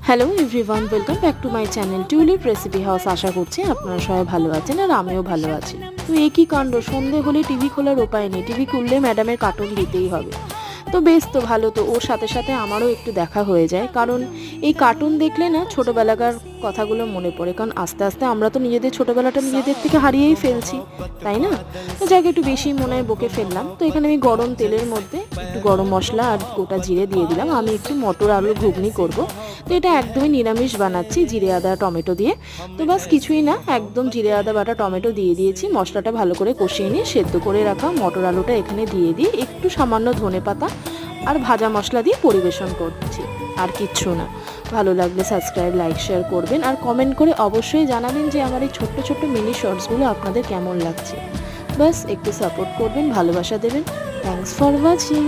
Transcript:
Hello everyone, welcome back to my channel Tulip recipe house. আশা করছি আপনারা সবাই ভালো আছেন আর আমিও ভালো আছি। তো একই কাণ্ড, সন্ধে হলে টিভি খোলার উপায় নেই, টিভি খুললে ম্যাডামের কার্টুন দিতেই হবে। তো বেশ, তো ভালো, তো ওর সাথে সাথে আমারও একটু দেখা হয়ে যায়, কারণ এই কার্টুন দেখলে না ছোটোবেলাকার কথাগুলো মনে পড়ে। কারণ আস্তে আস্তে আমরা তো নিজেদের ছোটোবেলাটা নিজেদের থেকে হারিয়েই ফেলছি, তাই না? তো যাকে একটু বেশি মনে হয় বকে ফেললাম। তো এখানে আমি গরম তেলের মধ্যে একটু গরম মশলা আর গোটা জিরে দিয়ে দিলাম। আমি একটু মটর আলু ঘুগনি করব। তো এটা একদমই নিরামিষ বানাচ্ছি, জিরে আদা টমেটো দিয়ে। তো বাস কিছুই না, একদম জিরে আদা বাটা টমেটো দিয়ে দিয়েছি। মশলাটা ভালো করে কষিয়ে নিয়ে সেদ্ধ করে রাখা মটর আলুটা এখানে দিয়ে দিয়ে একটু সামান্য ধনেপাতা আর ভাজা মশলা দিয়ে পরিবেশন করছি, আর কিচ্ছু না। ভালো লাগলে সাবস্ক্রাইব, লাইক, শেয়ার করবেন আর কমেন্ট করে অবশ্যই জানাবেন যে আমার এই ছোট্ট ছোট্ট মিনি শর্টসগুলো আপনাদের কেমন লাগছে। বাস একটু সাপোর্ট করবেন, ভালোবাসা দেবেন। Thanks for watching.